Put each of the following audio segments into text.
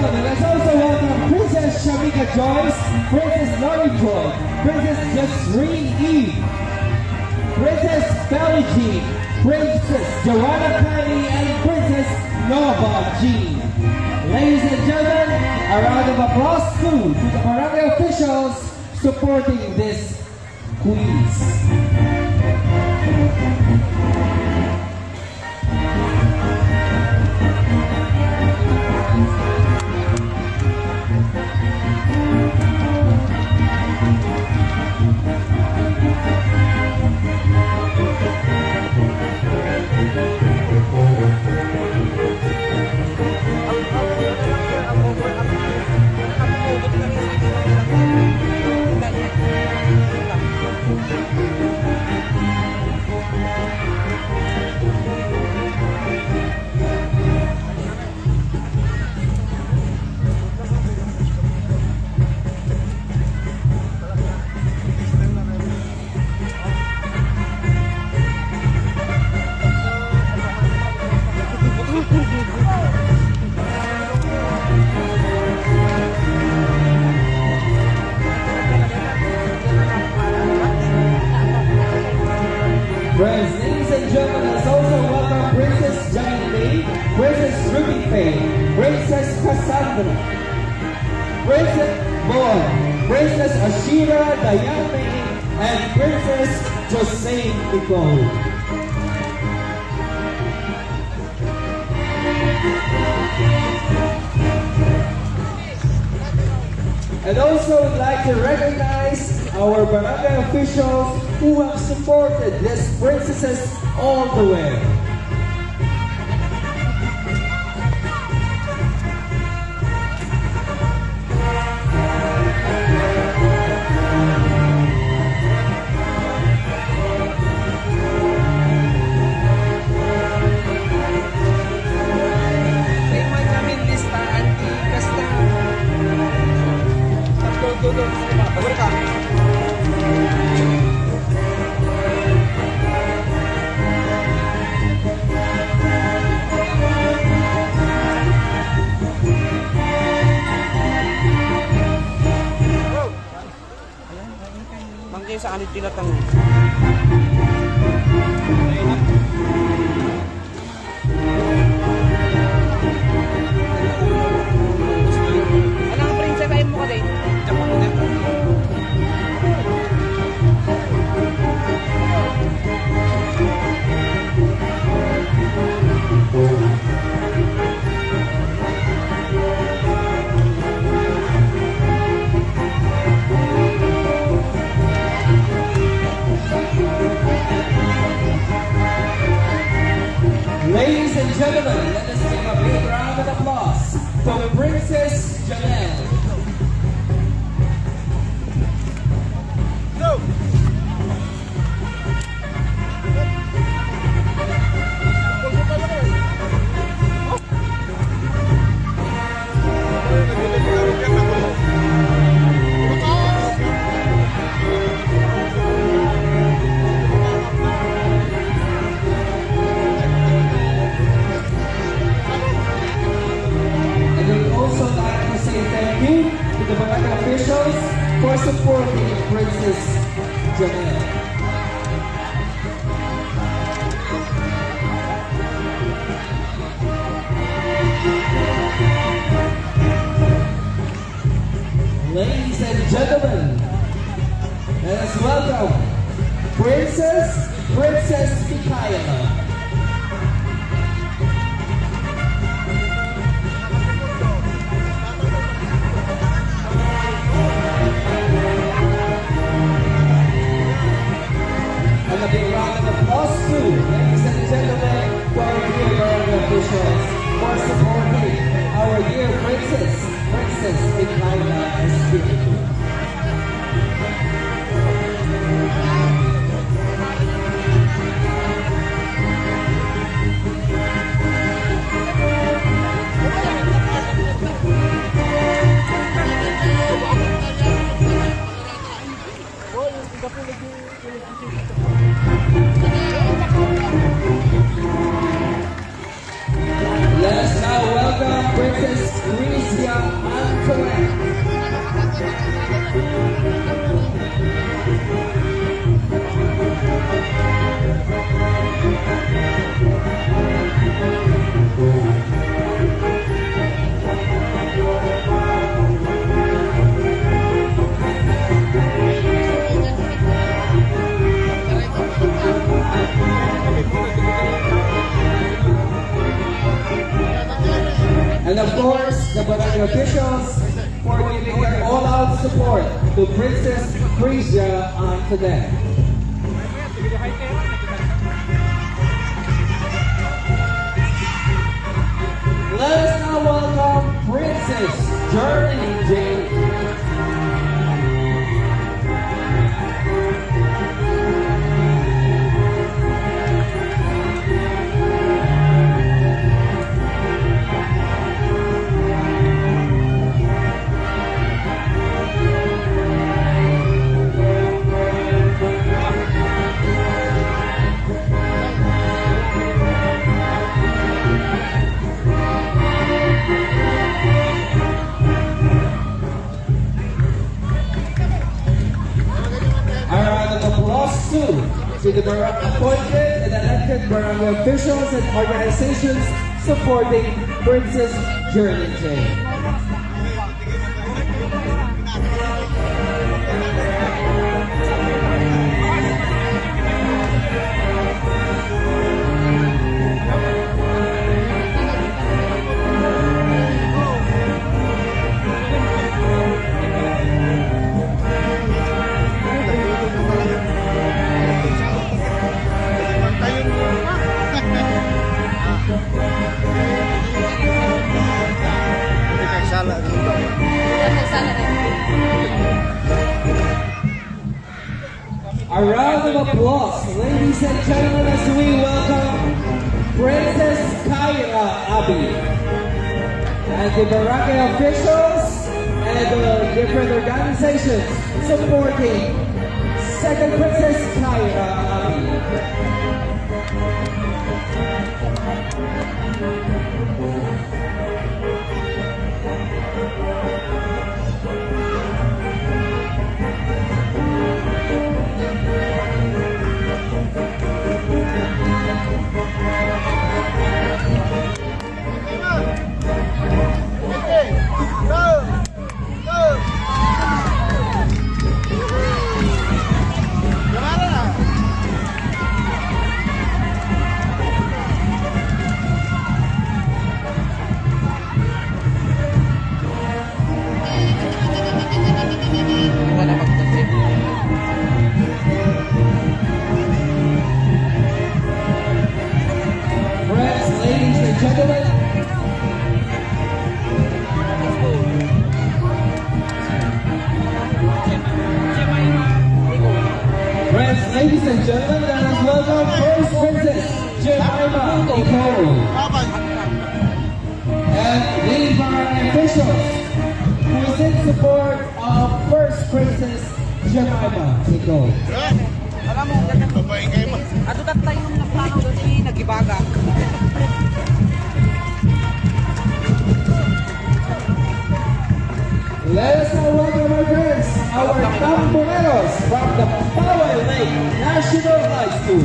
gentlemen, let's also welcome Princess Shamika Joyce, Princess Lori Joy, Princess Jasreen Eve, Princess Belly Jean, Princess Joanna Penny, and Princess Nova Jean. Ladies and gentlemen, a round of applause too to the barangay officials supporting this queens. Friends, ladies and gentlemen, let's also welcome Princess Jane Lee, Princess Ruby Faye, Princess Cassandra, Princess Boy, Princess Ashira Dayane, and Princess Josephine Nicole. And also would like to recognize our barangay officials who have supported these princesses all the way. Mangkay sa anit tinatanong. Anong prinsesa ay mo ka din? Diyan mo din. Ladies and gentlemen, let us give a big round of applause for Princess Janelle. Go! The barangay officials for supporting Princess Janelle. Ladies and gentlemen, let us welcome Princess Micaela. Welcome, Princess Rizia Antoinette. And of course, the barangay officials for giving their all-out support to Princess Frisia Antoinette. Let us now welcome Princess Journey Jane. To the appointed and elected barangay officials and organizations supporting Princess Journey Jane. A round of applause, ladies and gentlemen, as we welcome Princess Kyra Abi and the barangay officials and the different organizations supporting second Princess Kyra Abi. Ladies and gentlemen, let us welcome first Princess Jemima Nicole and the barangay officials who is in support of first Princess Jemima Nicole. Alam mo, ato tayo nung naplano doon si Nagibaga. Let us now welcome our friends, our tamboreros from the Poway Lake National High School.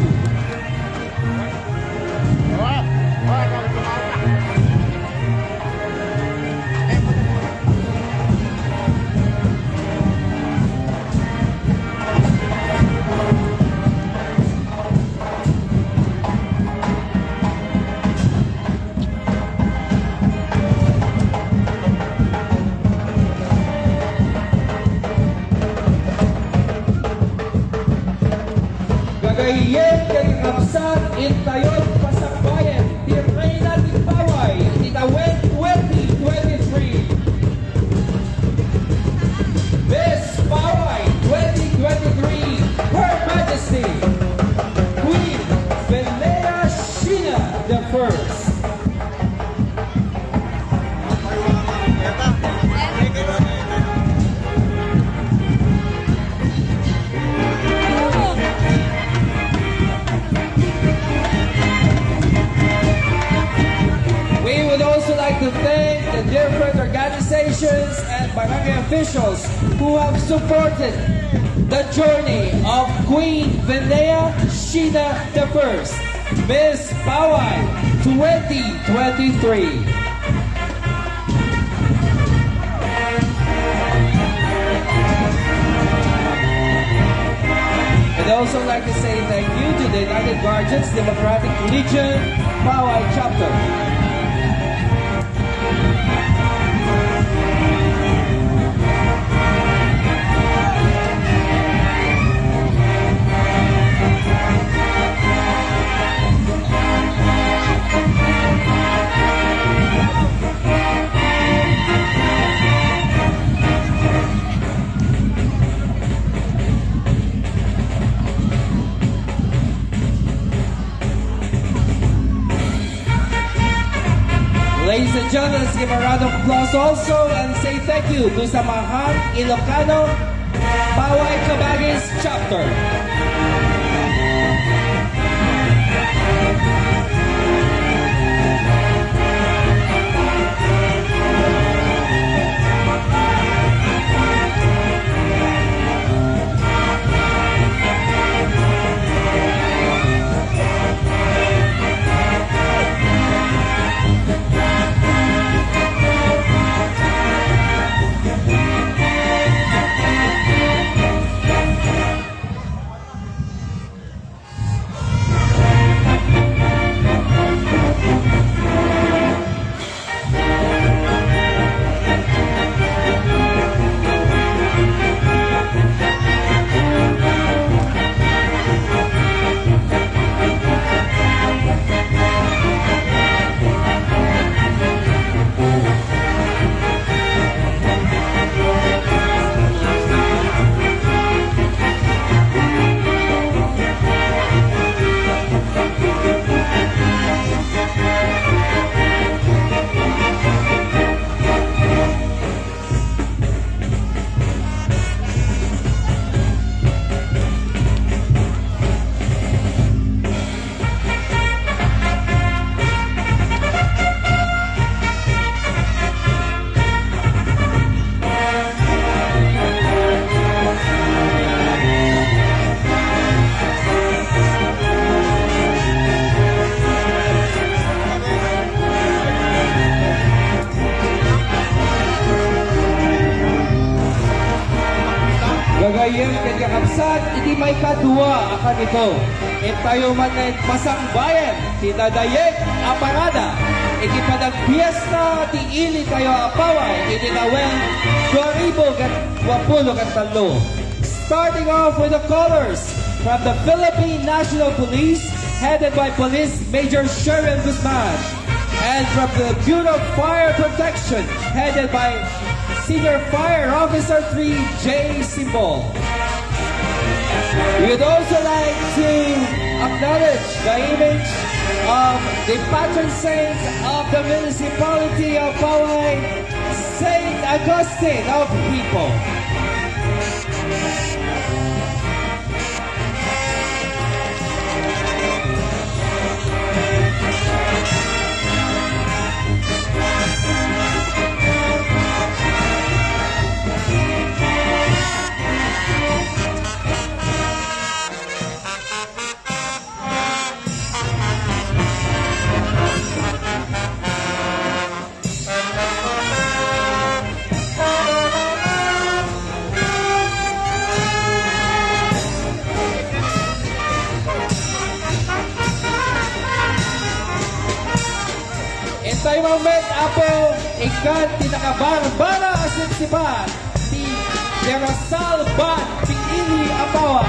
Gagayen kay Kapsat, Intayot, Pasakbayan, Tirreyna, Tipaway, Titawet 2023. Miss Paway 2023, Her Majesty, Queen Velea Sheena the First. to thank the different organizations and barangay officials who have supported the journey of Queen Vinea Sheena I, Miss Pawai 2023. I'd also like to say thank you to the United Guardians Democratic Legion Pawai Chapter. Ladies and gentlemen, let's give a round of applause also and say thank you to Samahan Ilocano Pawai Cabagues Chapter. Gagayem kanya kapsat, iti may kadua akan ito. Tayo man na pasangbayan, tinadayeg aparada. Iti padang piyesta, ti ili tayo apaway, iti nawen 2023. Starting off with the colors from the Philippine National Police, headed by Police Major Sherwin Guzman. And from the Bureau of Fire Protection, headed by Senior Fire Officer 3, J. Simbol. We would also like to acknowledge the image of the patron saint of the municipality of Pawai, Saint Augustine of Hippo. Tayo moment apo ikan tinakabarbara asin sibat ti Derasal Bat Pili Apawa.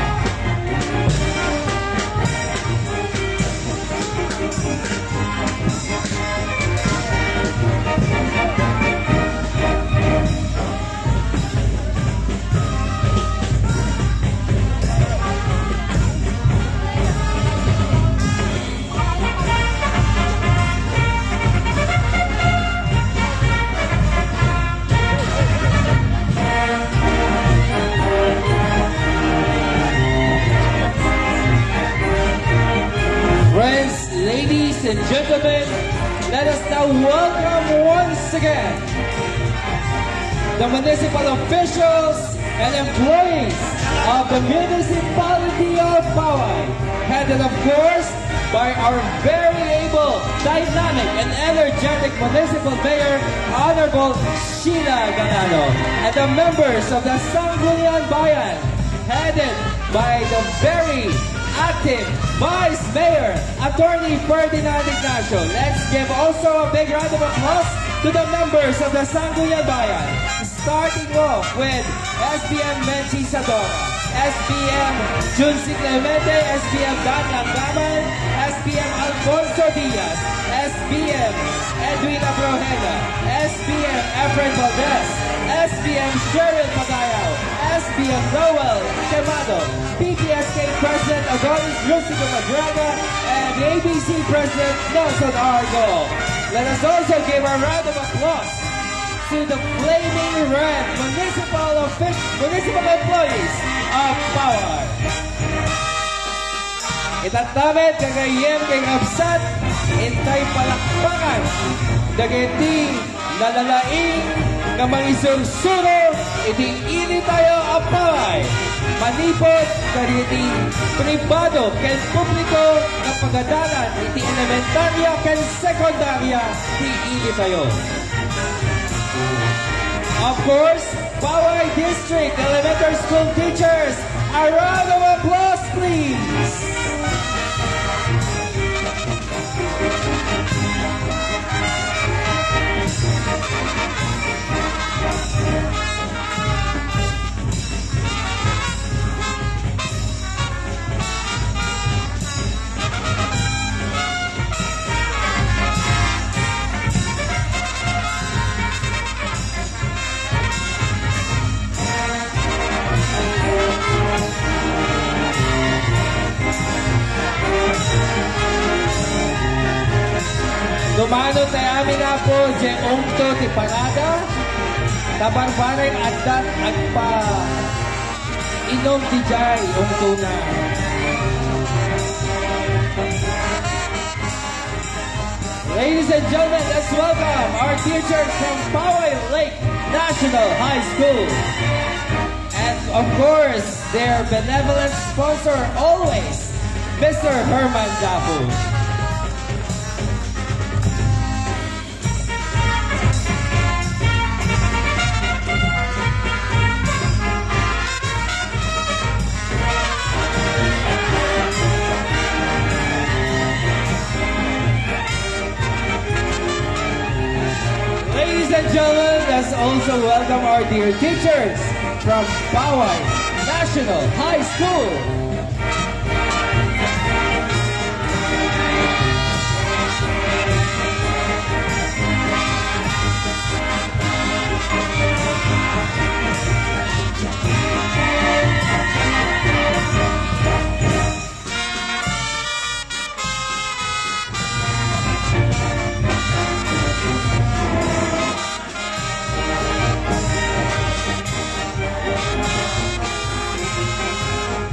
welcome once again the municipal officials and employees of the municipality of Poway, headed of course by our very able, dynamic, and energetic municipal mayor, Honorable Sheila Ganano, and the members of the Sangguniang Bayan, headed by the very active Vice Mayor, Attorney Ferdinand Ignacio. Let's give also a big round of applause to the members of the Sangguniang Bayan, starting off with SBM Menchi Sadora, SBM Junsi Clemente, SBM Dan Langgaman, SBM Alfonso Diaz, SBM Edwin Abrojeda, SBM Efren Valdez, SBM Cheryl Pagayaw, SBM Noel Quemado, PPSK President Adonis Rustico Madraga, and the ABC President Nelson Argo. Let us also give a round of applause to the Flaming Red municipal employees of Poway. Itatamit kagayem kay Absat, intay palakpakan, dagiti nalalaing nga mangisursuno, iti ili tayo ang Poway. Manipod, kariti pribado, ken publiko na pagadalan, iti elementarya, ken sekundarya, iti ili tayo. Of course, Poway District Elementary School teachers, a round of applause, please. Dumano tayo amin na po, je ongto ti parada, tabarbanay adat agpa inom ti jay ongto na. Ladies and gentlemen, let's welcome our teachers from Poway Lake National High School. And of course, their benevolent sponsor always, Mr. Herman Dapu. Ladies and gentlemen, let's also welcome our dear teachers from Poway National High School.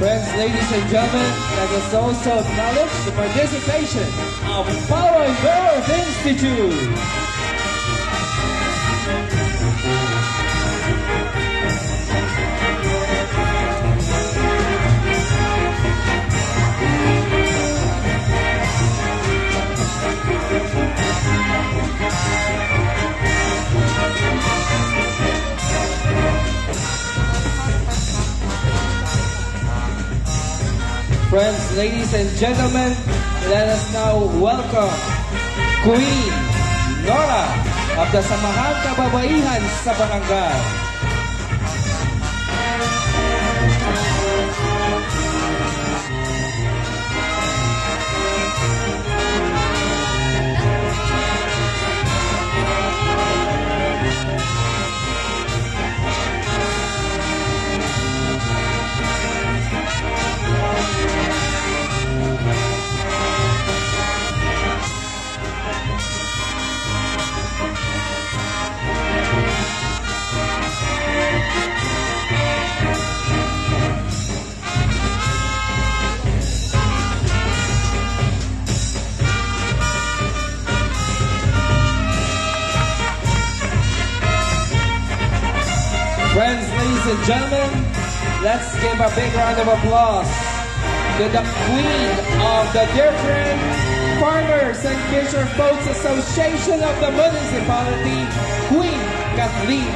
Friends, ladies and gentlemen, let us also acknowledge the participation of Poway Girls Institute. Friends, ladies and gentlemen, let us now welcome Queen Nora of the Samahang Kababaihan sa Barangay. Friends, ladies and gentlemen, let's give a big round of applause to the Queen of the Different Farmers and Fisher Folks Association of the Municipality, Queen Kathleen.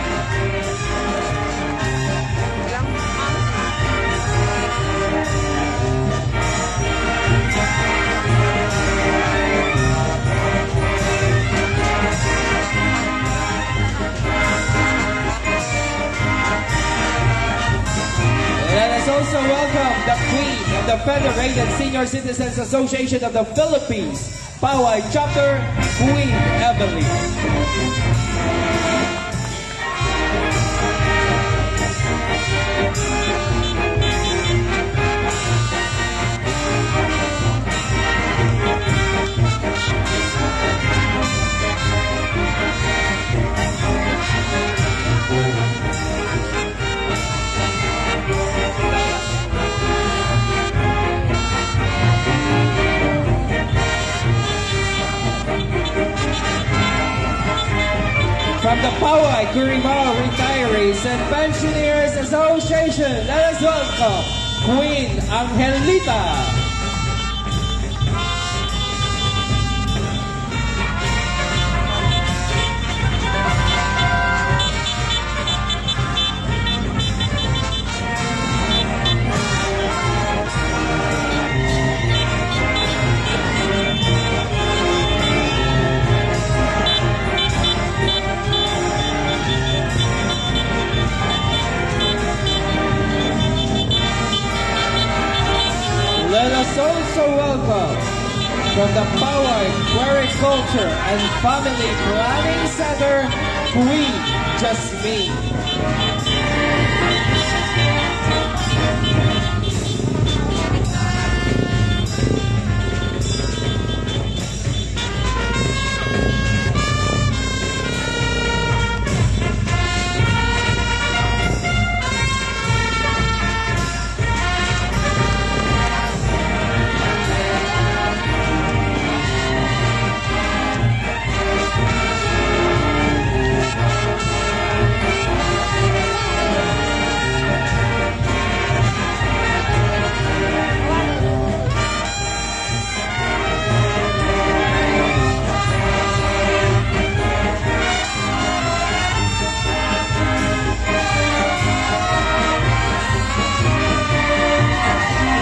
Let us also welcome the Queen of the Federated Senior Citizens Association of the Philippines, Poway Chapter, Queen Evelyn. From the Poway Curimaw Retirees and Pensioners Association, let us welcome Queen Angelita. Let us also welcome from the Poway Agriculture and Family Planning Center, Queen Jasmine.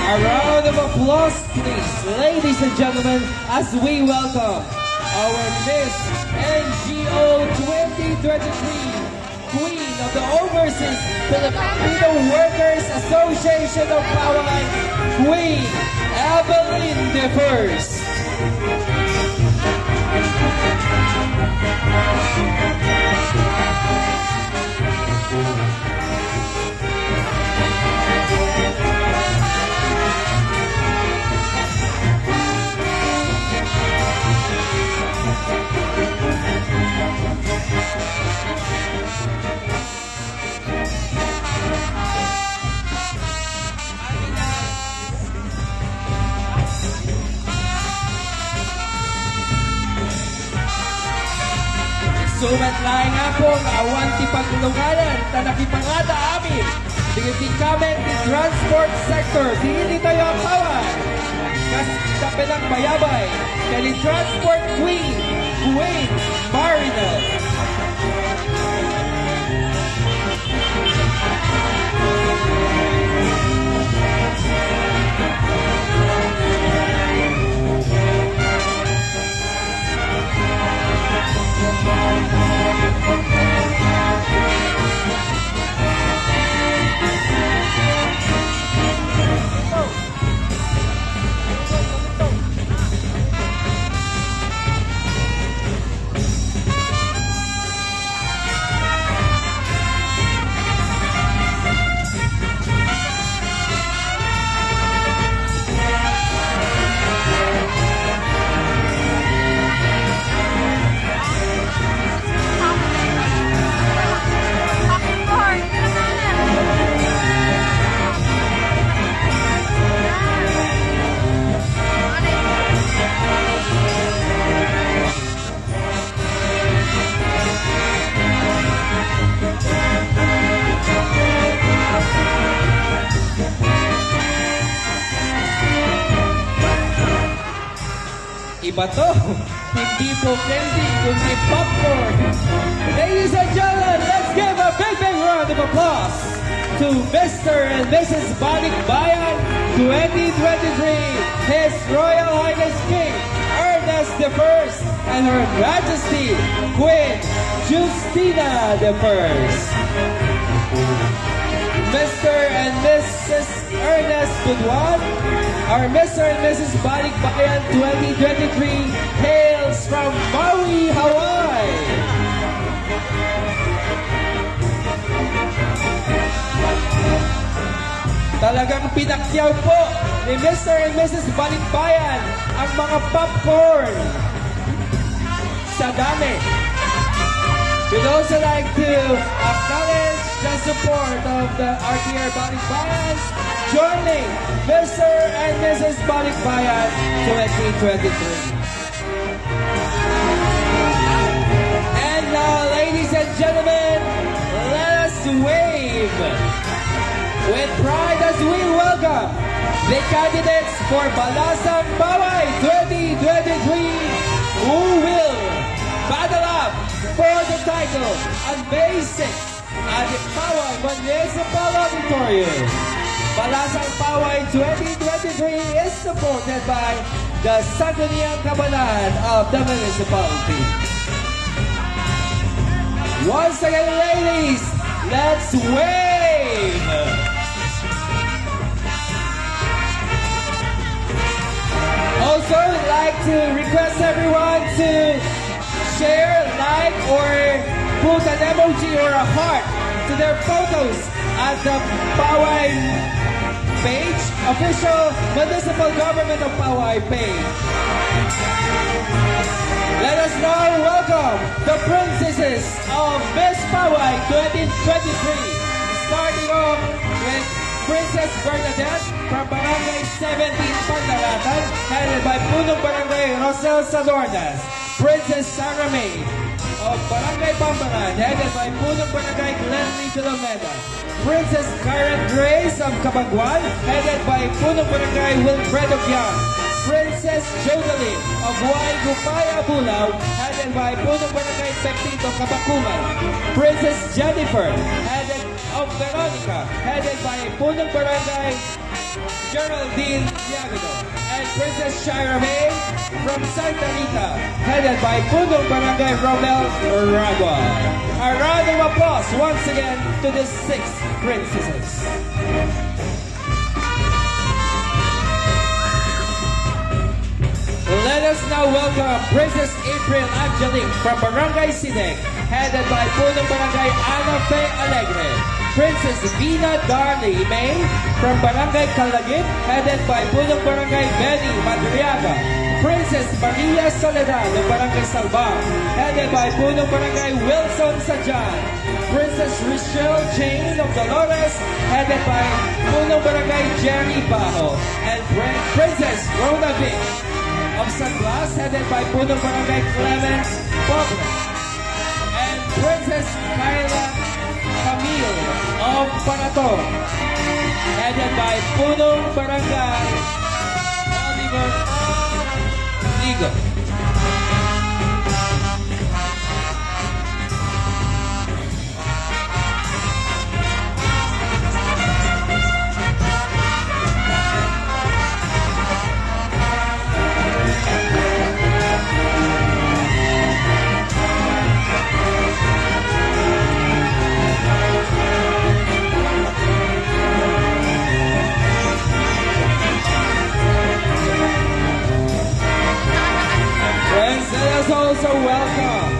A round of applause, please, ladies and gentlemen, as we welcome our Miss NGO 2023, Queen of the Overseas Filipino Workers Association of Poway, Queen Evelyn the First. Sumat laing ako nga awan ti pagtulunganan ta nakipangada amin. Di kami ti transport sector, di tayo Poway. Kas kita pinang bayabay, kali transport queen, Queen Marinel. ba to? Hindi po candy, kundi popcorn. Ladies and gentlemen, let's give a big round of applause to Mr. and Mrs. Balikbayan 2023, His Royal Highness King Ernest I and Her Majesty Queen Justina I. Mr. and Mrs. Ernest Buduan, our Mr. and Mrs. Balikbayan 2023 hails from Maui, Hawaii. Talagang pinakyaw po ni Mr. and Mrs. Balikbayan ang mga popcorn sa dami. We'd also like to acknowledge the support of the RTR Balikbayans joining Mr. and Mrs. Balikbayan 2023. And now, ladies and gentlemen, let us wave with pride as we welcome the candidates for Balasang Paway 2023 who will battle up for the title on May 6th at the Paway Municipal Auditorium. Balasang Paway 2023 is supported by the Sangguniang Kabanan of the municipality. Once again, ladies, let's wave! Also, I'd like to request everyone to share, like, or put an emoji or a heart to their photos at the Paway page, official municipal government of Paway page. Let us now welcome the princesses of Miss Paway 2023, starting off with Princess Bernadette from Barangay 17 Pandaratan, headed by Punong Barangay Rosel Salordas. Princess Sarah May of Barangay Pambaran, headed by Punong Barangay Glenly Filomena. Princess Karen Grace of Cabanguan, headed by Punong Barangay Wilfredo Biang. Princess Jodeline of Huay Gupaya Bulao, headed by Punong Barangay Pepito Kabakuman. Princess Jennifer, headed of Veronica, headed by Punong Barangay Geraldine Diagono. And Princess Shira May from Santa Rita, headed by Punong Barangay Romel Ragua. A round of applause once again to the 6 princesses. Let us now welcome Princess April Angelique from Barangay Sidek, headed by Punong Barangay Ana Fe Alegre. Princess Vina Darley May from Barangay Calagit, headed by Punong Barangay Benny Madriaga. Princess Maria Soledad of Barangay Salbang, headed by Punong Barangay Wilson Sajan. Princess Rochelle Jane of Dolores, headed by Punong Barangay Jerry Bajo. And Princess Rona Vic of San Blas, headed by Punong Barangay Clemens Pobre. And Princess Kyla Camille of Panator, headed by Punong Barangay Oliver Ligo. Also welcome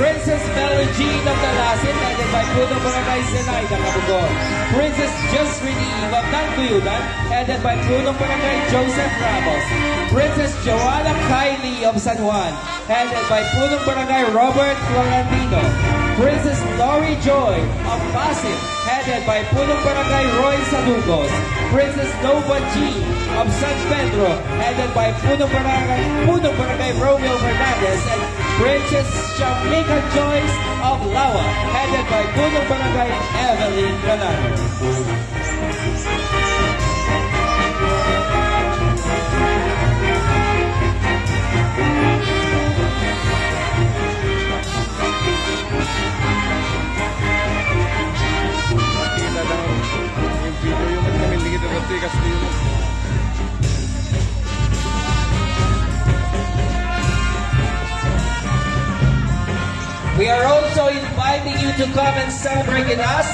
Princess Melly Jean of Dalasin, headed by Punong Barangay Zenaida Cabugon. Princess Jasmine Eve of Tanguyudan, headed by Punong Barangay Joseph Ramos. Princess Joanna Kylie of San Juan, headed by Punong Barangay Robert Florentino. Princess Lori Joy of Pasig, headed by Punong Barangay Roy Salugos. Princess Nova G of San Pedro, headed by Punong Barangay Romeo Fernandez. And Princess Shamika Joyce of Lawa, headed by Punong Barangay Evelyn Galano. Kita lang yung video yung namin hindi kita berarti kasi yung We are also inviting you to come and celebrate with us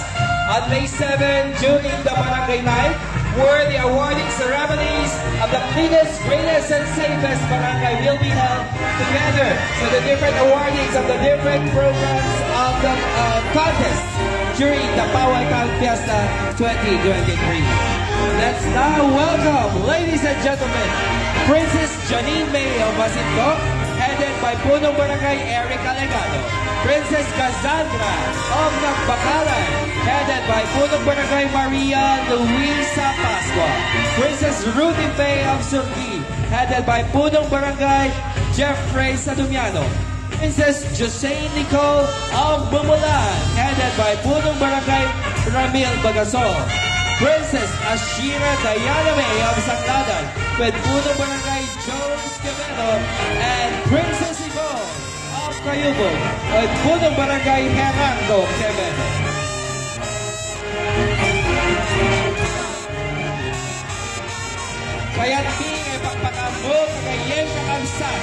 on May 7 during the Barangay Night, where the awarding ceremonies of the cleanest, greatest, and safest barangay will be held together. So the different awardings of the different programs of the contest during the Pawaikan Fiesta 2023. Let's now welcome, ladies and gentlemen, Princess Janine May of Basinto, headed by Punong Barangay Eric Alegado. Princess Cassandra of Nagbacalan, headed by Punong Barangay Maria Luisa Pascua. Princess Rudy Faye of Surgi, headed by Punong Barangay Jeffrey Sadumiano. Princess Joseine Nicole of Bumulan, headed by Punong Barangay Ramil Bagasol. Princess Ashira Diana May of Sangladan, with Punong Barangay Jones Quevedo, and Princess Yvonne of Cayubo, with Punong Barangay Gerardo Quevedo. Kaya't tingin pagpakambok kayen kakamsat.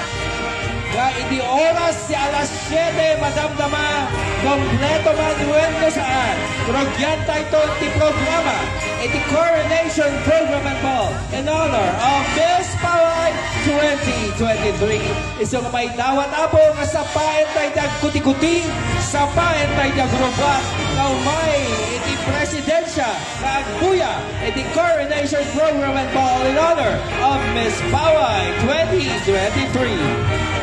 Na iti oras si alas 7 madamdama kompleto manuendo saan. Rogyan tayo ti programa iti Coronation Program and Ball in honor of Miss Pawai 2023. Isang may dawat apo nga sapain tayo kuti-kuti, sapain tayo grubat, may iti presidensya na agbuya iti Coronation Program and Ball in honor of Miss Pawai 2023.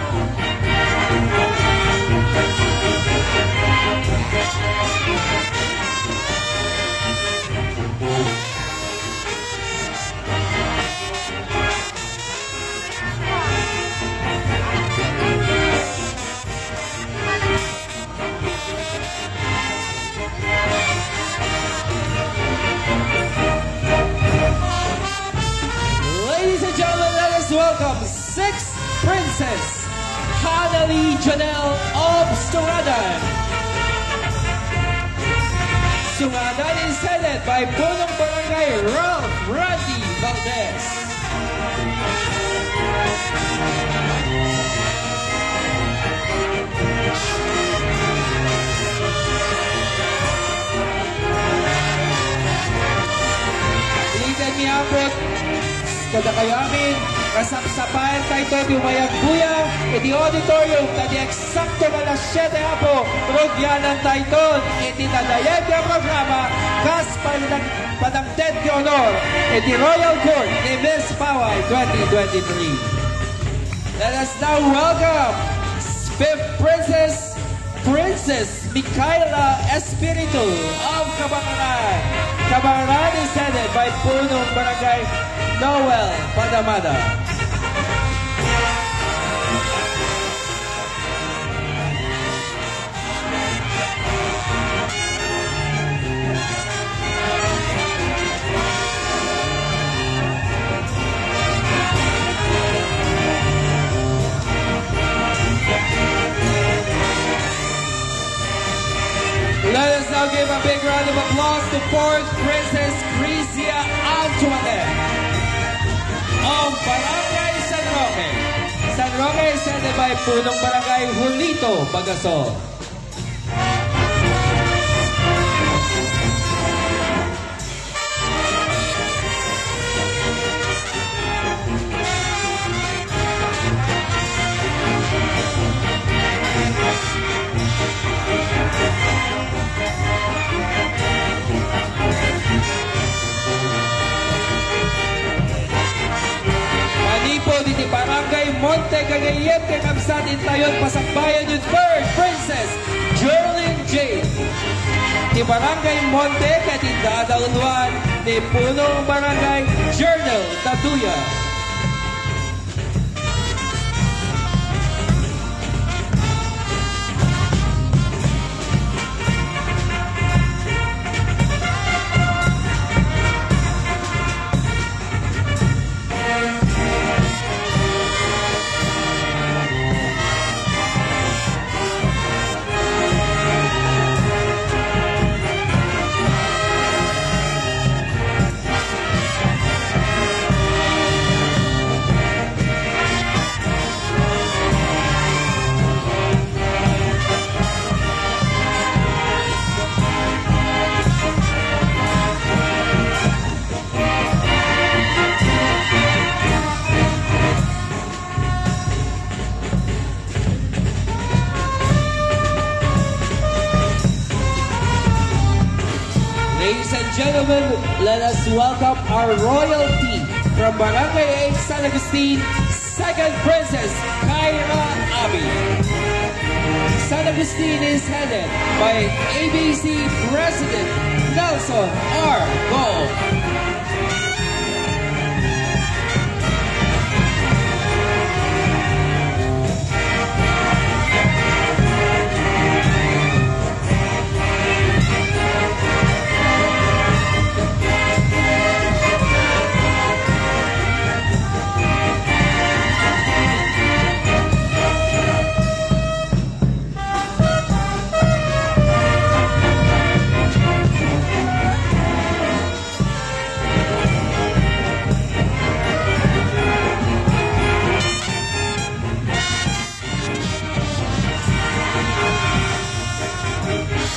Ladies and gentlemen, let us welcome 6th Princess Hanali Janelle of Sungadan. Sungadan is headed by Punong Barangay Ralph Randy Valdez. Ilitan niya po kada kayo amin, kasapsapayan tayo ito di umayag buya, iti auditorium, tadi eksakto malas 7 apo, rogyanan tayo ito, iti nadayag na programa, kas padangted ki honor, iti Royal Court ni Miss Pawai 2023. Let us now welcome 5th Princess Micaela Espiritu of Cabangaran. Cabangaran is headed by Punong Barangay Noel Padamada. Let us now give a big round of applause to 4th Princess Crisia Antoinette of Barangay San Roque. San Roque is headed by Punong Barangay Julito Bagasol. Diti Barangay Monte Cagayan kay Kamsatin tayon pasakbayan yung 3rd Princess Jerlyn J. Di Barangay Monte katindadalunwan ni Punong Barangay Journal Tatuya. Ladies and gentlemen, let us welcome our royalty from Barangay 8 San Agustin, second Princess Kyra Abi. San Agustin is headed by ABC President Nelson R. Gold.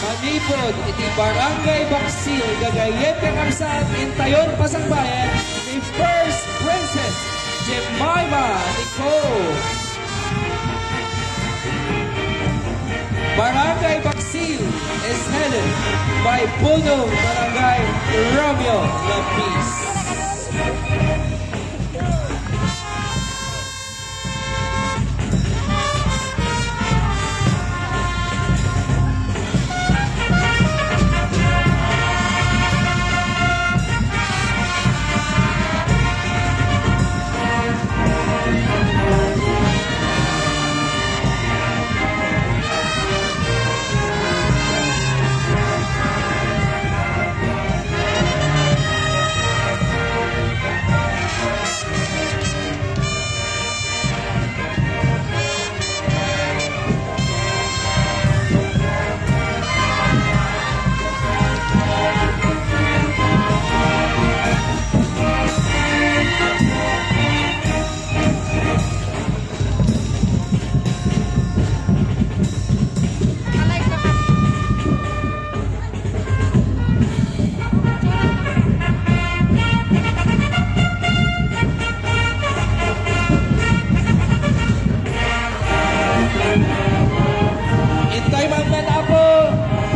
Manipod, iti Barangay Baksil, gagayet ng kamsat, intayon pasangbayan, ni First Princess Jemima Nicole. Barangay Baksil is headed by Punong Barangay Romeo Lapis.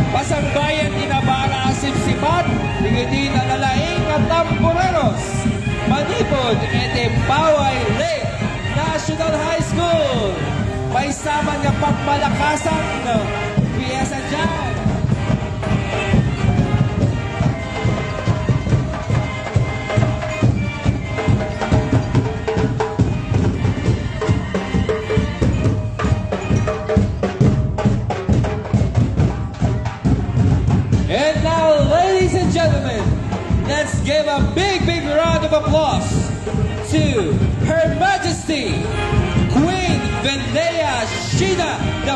Pasangbayan inabara sipsipat, digiti na lalaing at tampureros. Manipod ete Baway Lake National High School. May sama niya pagmalakasan ng piyesa dyan. And now, ladies and gentlemen, let's give a big round of applause to Her Majesty Queen Venea Sheena I,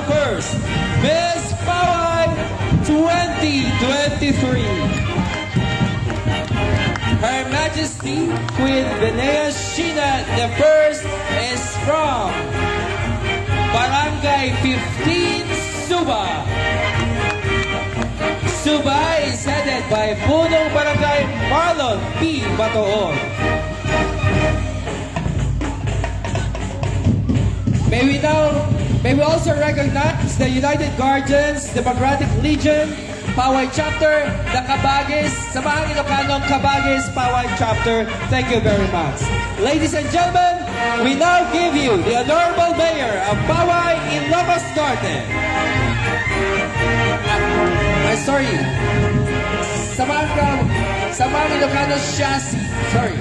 Miss Pawai 2023. Her Majesty Queen Venea Sheena I is from Barangay 15, Suba. Suba is headed by Punong Barangay Marlon P. Batoon. May we also recognize the United Guardians, Democratic Legion, Paway Chapter, the Cabagis, Samahang Ilocanong Cabagis, Paway Chapter. Thank you very much. Ladies and gentlemen, we now give you the Honorable Mayor of Paway, Ilocos Norte. Sorry. Samahang Ilocano Chassis. Sorry.